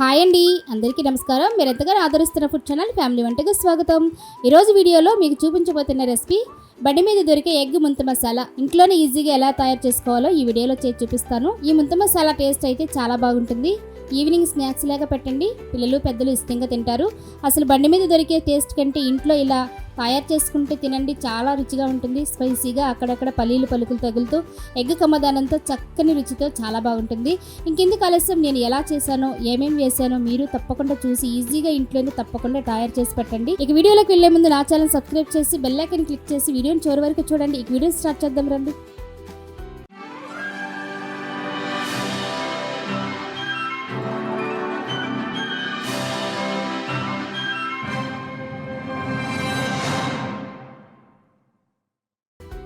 Hi అండి, అందరికీ నమస్కారం. మీరు ఎంతగానో ఆదరిస్తున్న ఫుడ్ ఛానల్ ఫ్యామిలీ వంటకు స్వాగతం. ఈరోజు వీడియోలో మీకు చూపించబోతున్న రెసిపీ బండి మీద దొరికే ఎగ్ ముంత మసాలా ఇంట్లోనే ఈజీగా ఎలా తయారు చేసుకోవాలో ఈ వీడియోలో చేసి చూపిస్తాను. ఈ ముంత మసాలా టేస్ట్ అయితే చాలా బాగుంటుంది. ఈవినింగ్ స్నాక్స్ లాగా పెట్టండి, పిల్లలు పెద్దలు ఇష్టంగా తింటారు. అసలు బండి మీద దొరికే టేస్ట్ కంటే ఇంట్లో ఇలా తయారు చేసుకుంటే తినండి, చాలా రుచిగా ఉంటుంది. స్పైసీగా అక్కడక్కడ పల్లీలు పలుకులు తగులుతూ ఎగ్ కమ్మదానంతో చక్కని రుచితో చాలా బాగుంటుంది. ఇంకెందుకు ఆలస్యం, నేను ఎలా చేశానో ఏమేమి వేసానో మీరు తప్పకుండా చూసి ఈజీగా ఇంట్లోనే తప్పకుండా తయారు చేసి పెట్టండి. ఇక వీడియోలోకి వెళ్లే ముందు నా ఛానల్ సబ్స్క్రైబ్ చేసి బెల్ ఐకాన్ క్లిక్ చేసి వీడియోని చివరి వరకు చూడండి. ఇక వీడియో స్టార్ట్ చేద్దాం రండి.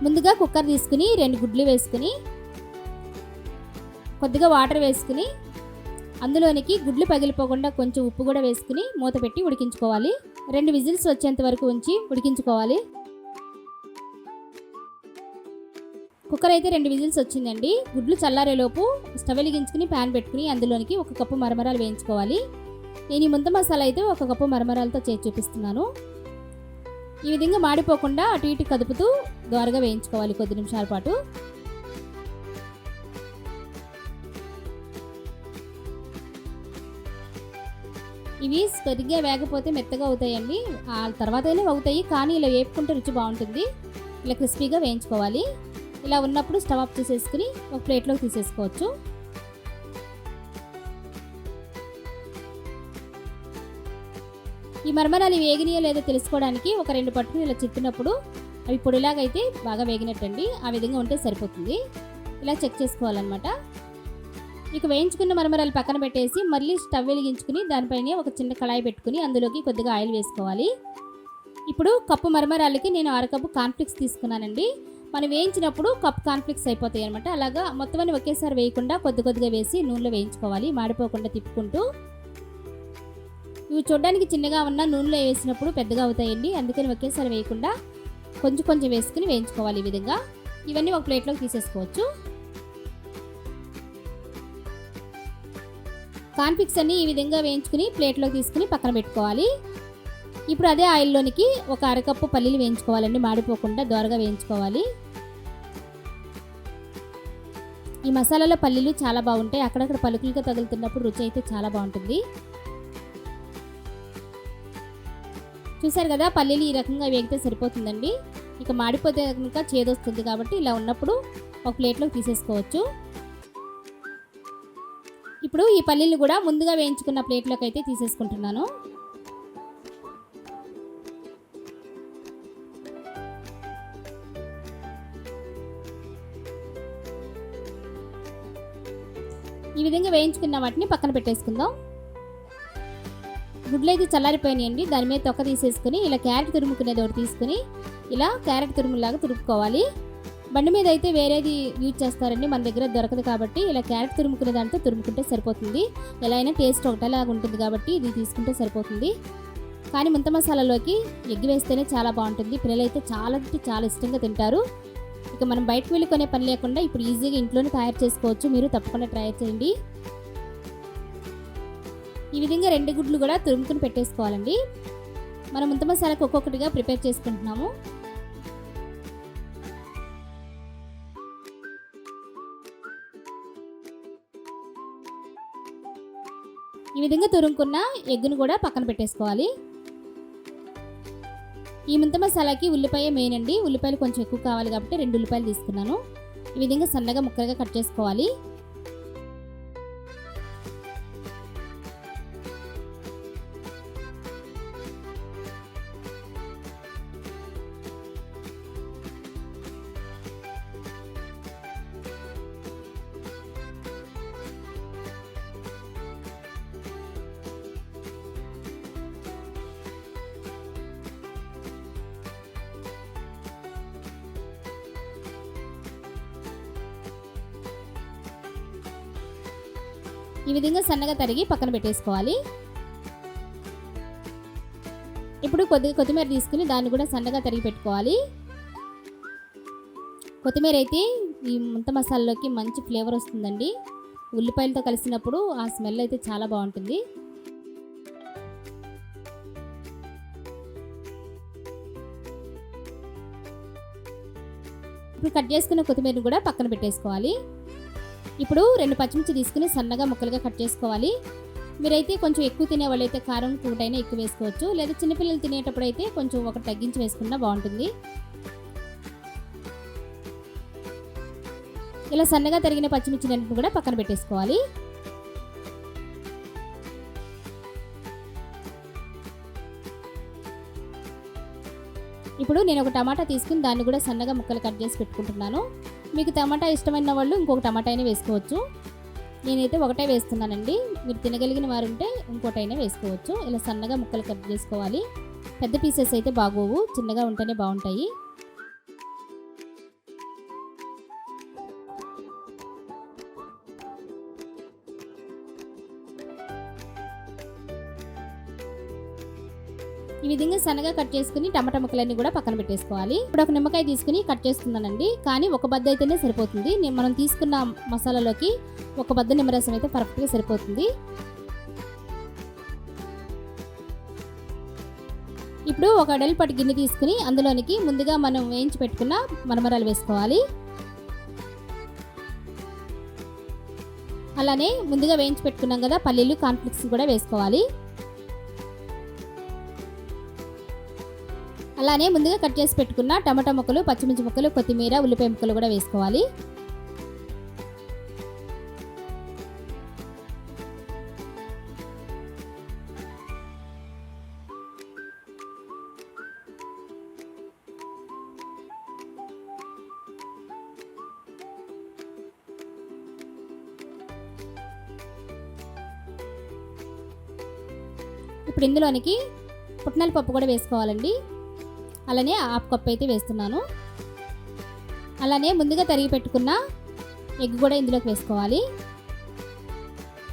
ముందుగా కుక్కర్ తీసుకుని 2 గుడ్లు వేసుకుని కొద్దిగా వాటర్ వేసుకుని అందులోనికి గుడ్లు పగిలిపోకుండా కొంచెం ఉప్పు కూడా వేసుకుని మూత పెట్టి ఉడికించుకోవాలి. 2 విజిల్స్ వచ్చేంత వరకు ఉంచి ఉడికించుకోవాలి. కుక్కర్ అయితే 2 విజిల్స్ వచ్చిందండి. గుడ్లు చల్లారేలోపు స్టవ్ వెలిగించుకుని ప్యాన్ పెట్టుకుని అందులోనికి 1 కప్పు మరమరాలు వేయించుకోవాలి. నేను ఈ ముంత మసాలా అయితే 1 కప్పు మరమరాలతో చేసి చూపిస్తున్నాను. ఈ విధంగా మాడిపోకుండా అటు ఇటు కదుపుతూ దోరగా వేయించుకోవాలి కొద్ది నిమిషాల పాటు. ఇవి సరిగ్గా వేగపోతే మెత్తగా అవుతాయండి, ఆ తర్వాతనే అవుతాయి, కానీ ఇలా వేపుకుంటే రుచి బాగుంటుంది. ఇలా క్రిస్పీగా వేయించుకోవాలి. ఇలా ఉన్నప్పుడు స్టవ్ ఆఫ్ చేసేసుకుని ఒక ప్లేట్లోకి తీసేసుకోవచ్చు. ఈ మరమరాలు వేగినాయో లేదో తెలుసుకోవడానికి ఒక 2 పట్టుకుని ఇలా చిప్పినప్పుడు అవి పొడిలాగా అయితే బాగా వేగినట్టండి. ఆ విధంగా ఉంటే సరిపోతుంది. ఇలా చెక్ చేసుకోవాలన్నమాట. ఇక వేయించుకున్న మరమరాలు పక్కన పెట్టేసి మళ్ళీ స్టవ్ వెలిగించుకుని దానిపైన ఒక చిన్న కళాయి పెట్టుకుని అందులోకి కొద్దిగా ఆయిల్ వేసుకోవాలి. ఇప్పుడు కప్పు మరమరాలకి నేను 1/2 కప్పు కార్న్ఫ్లేక్స్ తీసుకున్నానండి. మనం వేయించినప్పుడు కప్పు కార్న్ఫ్లేక్స్ అయిపోతాయి అనమాట. అలాగా మొత్తం అన్ని ఒకేసారి వేయకుండా కొద్ది కొద్దిగా వేసి నూనెలో వేయించుకోవాలి, మాడిపోకుండా తిప్పుకుంటూ. ఇవి చూడడానికి చిన్నగా ఉన్న నూనెలో వేసినప్పుడు పెద్దగా అవుతాయండి, అందుకని ఒకేసారి వేయకుండా కొంచెం కొంచెం వేసుకుని వేయించుకోవాలి. ఈ విధంగా ఇవన్నీ ఒక ప్లేట్లోకి తీసేసుకోవచ్చు. కార్న్ఫ్లేక్స్ అన్ని ఈ విధంగా వేయించుకుని ప్లేట్లోకి తీసుకుని పక్కన పెట్టుకోవాలి. ఇప్పుడు అదే ఆయిల్లోనికి ఒక 1/2 కప్పు పల్లీలు వేయించుకోవాలండి, మాడిపోకుండా దోరగా వేయించుకోవాలి. ఈ మసాలాలో పల్లీలు చాలా బాగుంటాయి, అక్కడక్కడ పలుకులుగా తగులుతున్నప్పుడు రుచి అయితే చాలా బాగుంటుంది. చూసారు కదా, పల్లీలు ఈ రకంగా వేగితే సరిపోతుందండి. ఇక మాడిపోతే కనుక చేదొస్తుంది, కాబట్టి ఇలా ఉన్నప్పుడు ఒక ప్లేట్లోకి తీసేసుకోవచ్చు. ఇప్పుడు ఈ పల్లీలు కూడా ముందుగా వేయించుకున్న ప్లేట్లోకి అయితే తీసేసుకుంటున్నాను. ఈ విధంగా వేయించుకున్న వాటిని పక్కన పెట్టేసుకుందాం. గుడ్లు అయితే చల్లారిపోయినాయండి. దాని మీద తొక్క తీసేసుకుని ఇలా క్యారెట్ తురుముకునేది ఒకటి తీసుకుని ఇలా క్యారెట్ తురుములాగా తురుముకోవాలి. బండి మీద అయితే వేరేది యూజ్ చేస్తారండి, మన దగ్గర దొరకదు కాబట్టి ఇలా క్యారెట్ తురుముకునే దాంతో తురుముకుంటే సరిపోతుంది. ఎలా అయినా టేస్ట్ ఒకటేలాగా ఉంటుంది కాబట్టి ఇది తీసుకుంటే సరిపోతుంది. కానీ ముంత మసాలాలోకి ఎగ్ వేస్తేనే చాలా బాగుంటుంది. పిల్లలు అయితే చాలా ఇష్టంగా తింటారు. ఇక మనం బయటకు వెళ్ళి కొనే పని లేకుండా ఇప్పుడు ఈజీగా ఇంట్లోనే తయారు చేసుకోవచ్చు. మీరు తప్పకుండా ట్రై చేయండి. ఈ విధంగా 2 గుడ్లు కూడా తురుముకుని పెట్టేసుకోవాలండి. మనం ముంత మసాలాకు ఒక్కొక్కటిగా ప్రిపేర్ చేసుకుంటున్నాము. ఈ విధంగా తురుముకున్న ఎగ్గును కూడా పక్కన పెట్టేసుకోవాలి. ఈ ముంత మసాలాకి ఉల్లిపాయ మెయిన్ అండి. ఉల్లిపాయలు కొంచెం ఎక్కువ కావాలి కాబట్టి 2 ఉల్లిపాయలు తీసుకున్నాను. ఈ విధంగా సన్నగా ముక్కలుగా కట్ చేసుకోవాలి. ఈ విధంగా సన్నగా తరిగి పక్కన పెట్టేసుకోవాలి. ఇప్పుడు కొద్దిగా కొత్తిమీర తీసుకుని దాన్ని కూడా సన్నగా తరిగి పెట్టుకోవాలి. కొత్తిమీర అయితే ఈ ముంత మసాలాలోకి మంచి ఫ్లేవర్ వస్తుందండి. ఉల్లిపాయలతో కలిసినప్పుడు ఆ స్మెల్ అయితే చాలా బాగుంటుంది. ఇప్పుడు కట్ చేసుకున్న కొత్తిమీరని కూడా పక్కన పెట్టేసుకోవాలి. ఇప్పుడు 2 పచ్చిమిర్చి తీసుకుని సన్నగా ముక్కలుగా కట్ చేసుకోవాలి. మీరైతే కొంచెం ఎక్కువ తినే వాళ్ళైతే కారం ఒకటైనా ఎక్కువ వేసుకోవచ్చు, లేదా చిన్నపిల్లలు తినేటప్పుడు అయితే కొంచెం ఒకటి తగ్గించి వేసుకున్నా బాగుంటుంది. ఇలా సన్నగా తరిగిన పచ్చిమిర్చి రెండింటిని కూడా పక్కన పెట్టేసుకోవాలి. ఇప్పుడు నేను ఒక టమాటా తీసుకుని దాన్ని కూడా సన్నగా ముక్కలు కట్ చేసి పెట్టుకుంటున్నాను. మీకు టమాటా ఇష్టమైన వాళ్ళు ఇంకొక టమాటా అయినా వేసుకోవచ్చు. నేనైతే ఒకటే వేస్తున్నానండి. మీరు తినగలిగిన వారు ఉంటే ఇంకోటైనా వేసుకోవచ్చు. ఇలా సన్నగా ముక్కలు కట్ చేసుకోవాలి. పెద్ద పీసెస్ అయితే బాగోవు, చిన్నగా ఉంటేనే బాగుంటాయి. ఈ విధంగా సన్నగా కట్ చేసుకుని టమాటా ముక్కలన్నీ కూడా పక్కన పెట్టేసుకోవాలి. ఇప్పుడు ఒక నిమ్మకాయ తీసుకుని కట్ చేస్తున్నానండి, కానీ ఒక బద్ద అయితేనే సరిపోతుంది. మనం తీసుకున్న మసాలాలోకి ఒక బద్ద నిమ్మరసం అయితే పర్ఫెక్ట్గా సరిపోతుంది. ఇప్పుడు ఒక అడల్పాటి గిన్నె తీసుకుని అందులోనికి ముందుగా మనం వేయించి పెట్టుకున్న మరమరాలు వేసుకోవాలి. అలానే ముందుగా వేయించి పెట్టుకున్నాం కదా పల్లీలు, కార్న్ఫ్లేక్స్ కూడా వేసుకోవాలి. అలానే ముందుగా కట్ చేసి పెట్టుకున్న టమాటా ముక్కలు, పచ్చిమిర్చి ముక్కలు, కొత్తిమీర, ఉల్లిపాయ ముక్కలు కూడా వేసుకోవాలి. ఇప్పుడు ఇందులోనికి పుట్నాల పప్పు కూడా వేసుకోవాలండి. అలానే హాఫ్ కప్ అయితే వేస్తున్నాను. అలానే ముందుగా తరిగి పెట్టుకున్న ఎగ్ కూడా ఇందులోకి వేసుకోవాలి.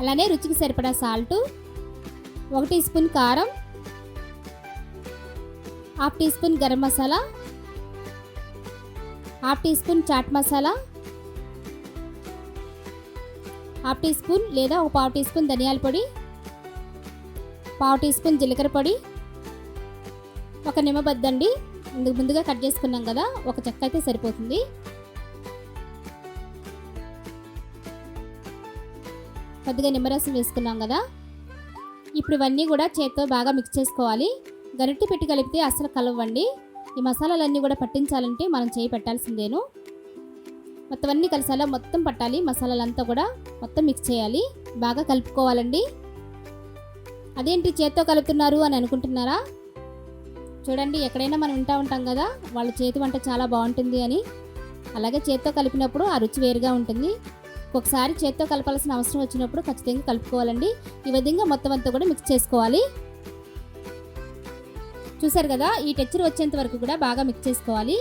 అలానే రుచికి సరిపడా సాల్ట్, 1 టీ స్పూన్ కారం, half teaspoon garam masala, half teaspoon chaat masala, half teaspoon లేదా ఒక పావు టీ స్పూన్ ధనియాల పొడి, పావు టీ స్పూన్ జీలకర్ర పొడి, ఒక నిమ్మబద్దండి. ముందుగా కట్ చేసుకున్నాం కదా, ఒక చెక్క అయితే సరిపోతుంది. కొద్దిగా నిమ్మరసం వేసుకున్నాం కదా. ఇప్పుడు ఇవన్నీ కూడా చేత్తో బాగా మిక్స్ చేసుకోవాలి. గరిటె పెట్టి కలిపితే అస్సలు కలవండి. ఈ మసాలాలన్నీ కూడా పట్టించాలంటే మనం చేయి పెట్టాల్సిందేను. మొత్తం అన్నీ కలిసేలా మొత్తం పట్టాలి. మసాలాలంతా కూడా మొత్తం మిక్స్ చేయాలి, బాగా కలుపుకోవాలండి. అదేంటి చేత్తో కలుపుతున్నారు అని అనుకుంటున్నారా? చూడండి, ఎక్కడైనా మనం వింటూ ఉంటాం కదా వాళ్ళ చేతి వంట చాలా బాగుంటుంది అని. అలాగే చేత్తో కలిపినప్పుడు ఆ రుచి వేరుగా ఉంటుంది. ఒకసారి చేత్తో కలపాల్సిన అవసరం వచ్చినప్పుడు ఖచ్చితంగా కలుపుకోవాలండి. ఈ విధంగా మొత్తం అంతా కూడా మిక్స్ చేసుకోవాలి. చూసారు కదా, ఈ టెక్స్చర్ వచ్చేంత వరకు కూడా బాగా మిక్స్ చేసుకోవాలి.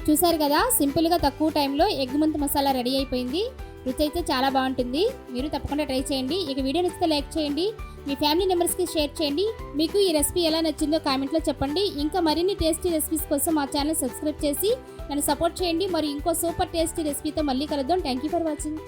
చూసారు కదా, సింపుల్గా తక్కువ టైంలో ఎగ్ ముంత మసాలా రెడీ అయిపోయింది. రుచి అయితే చాలా బాగుంటుంది. మీరు తప్పకుండా ట్రై చేయండి. ఇక వీడియో నచ్చితే లైక్ చేయండి, మీ ఫ్యామిలీ మెంబర్స్కి షేర్ చేయండి. మీకు ఈ రెసిపీ ఎలా నచ్చిందో కామెంట్లో చెప్పండి. ఇంకా మరిన్ని టేస్టీ రెసిపీస్ కోసం మా ఛానల్ సబ్స్క్రైబ్ చేసి నన్ను సపోర్ట్ చేయండి. మరి ఇంకో సూపర్ టేస్టీ రెసిపీతో మళ్ళీ కలుద్దాం. Thank you for watching.